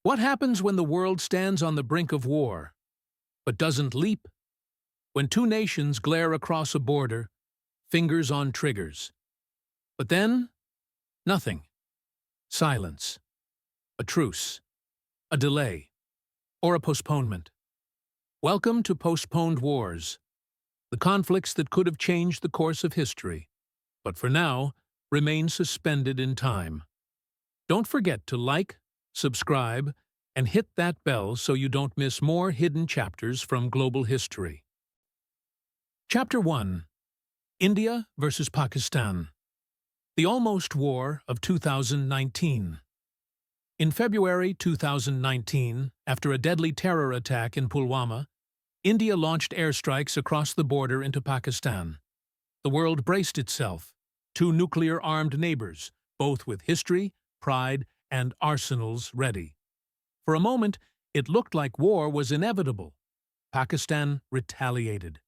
What happens when the world stands on the brink of war, but doesn't leap? When two nations glare across a border, fingers on triggers. But then, nothing. Silence. A truce. A delay. Or a postponement. Welcome to Postponed Wars, the conflicts that could have changed the course of history, but for now, remain suspended in time. Don't forget to like, subscribe, and hit that bell so you don't miss more hidden chapters from global history. Chapter 1. India versus Pakistan. The Almost War of 2019. In February 2019, after a deadly terror attack in Pulwama, India launched airstrikes across the border into Pakistan. The world braced itself. Two nuclear-armed neighbors, both with history, pride, and arsenals ready. For a moment, it looked like war was inevitable. Pakistan retaliated.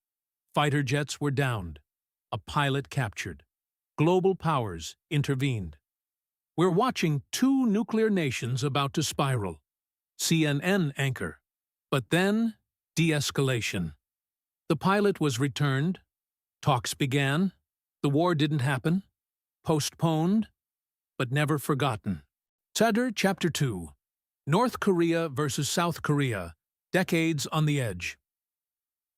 Fighter jets were downed. A pilot captured. Global powers intervened. We're watching two nuclear nations about to spiral. CNN anchor. But then, de-escalation. The pilot was returned. Talks began. The war didn't happen. Postponed, but never forgotten. Sadr Chapter 2. North Korea versus South Korea. Decades on the edge.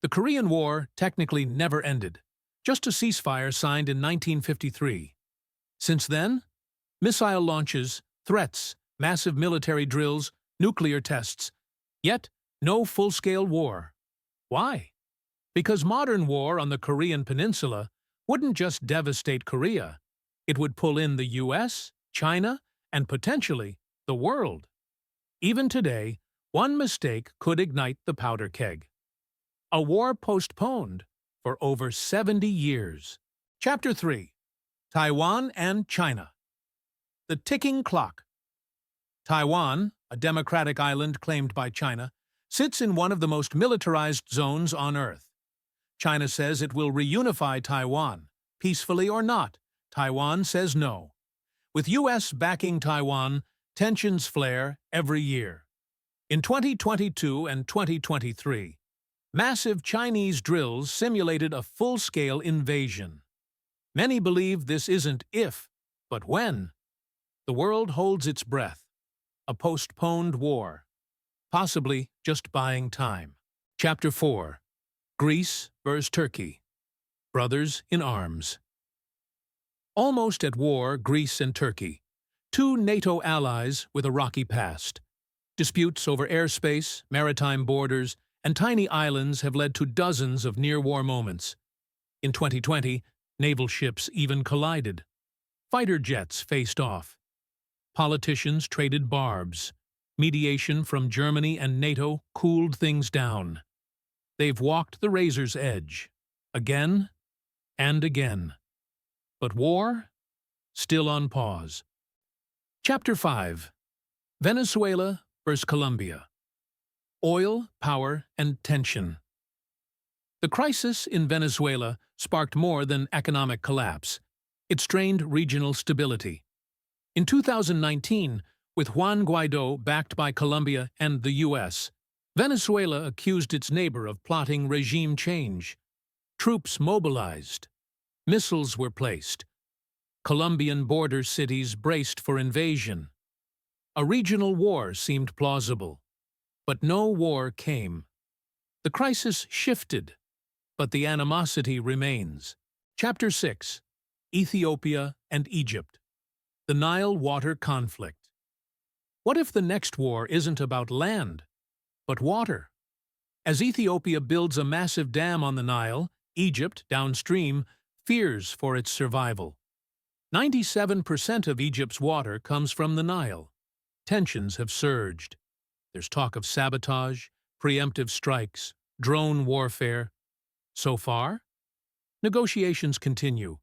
The Korean War technically never ended. Just a ceasefire signed in 1953. Since then, missile launches, threats, massive military drills, nuclear tests. Yet, no full-scale war. Why? Because modern war on the Korean peninsula wouldn't just devastate Korea. It would pull in the US, China, and potentially the world. Even today, one mistake could ignite the powder keg. A war postponed for over 70 years. Chapter 3. Taiwan and China. The ticking clock. Taiwan, a democratic island claimed by China, sits in one of the most militarized zones on Earth. China says it will reunify Taiwan, peacefully or not. Taiwan says no. With U.S. backing Taiwan, tensions flare every year. In 2022 and 2023, massive Chinese drills simulated a full-scale invasion. Many believe this isn't if, but when. The world holds its breath. A postponed war. Possibly just buying time. Chapter 4. Greece vs. Turkey. Brothers in arms. Almost at war, Greece and Turkey. Two NATO allies with a rocky past. Disputes over airspace, maritime borders, and tiny islands have led to dozens of near-war moments. In 2020, naval ships even collided. Fighter jets faced off. Politicians traded barbs. Mediation from Germany and NATO cooled things down. They've walked the razor's edge. Again and again. But war? Still on pause. Chapter 5. Venezuela vs. Colombia. Oil, power, and tension. The crisis in Venezuela sparked more than economic collapse. It strained regional stability. In 2019, with Juan Guaidó backed by Colombia and the U.S., Venezuela accused its neighbor of plotting regime change. Troops mobilized. Missiles were placed. Colombian border cities braced for invasion. A regional war seemed plausible. But no war came. The crisis shifted, but the animosity remains. Chapter 6. Ethiopia and Egypt. The Nile water conflict. What if the next war isn't about land, but water? As Ethiopia builds a massive dam on the Nile, Egypt, downstream, fears for its survival. 97% of Egypt's water comes from the Nile. Tensions have surged. There's talk of sabotage, preemptive strikes, drone warfare. So far, negotiations continue,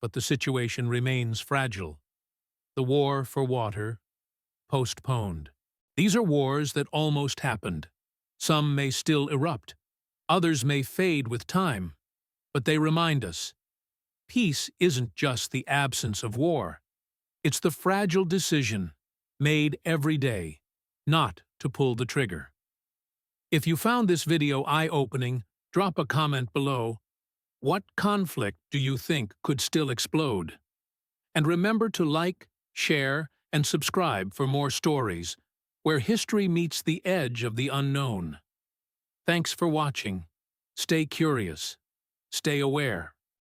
but the situation remains fragile. The war for water, postponed. These are wars that almost happened. Some may still erupt. Others may fade with time. But they remind us, peace isn't just the absence of war. It's the fragile decision, made every day, not to pull the trigger. If you found this video eye-opening, drop a comment below. What conflict do you think could still explode? And remember to like, share, and subscribe for more stories where history meets the edge of the unknown. Thanks for watching. Stay curious. Stay aware.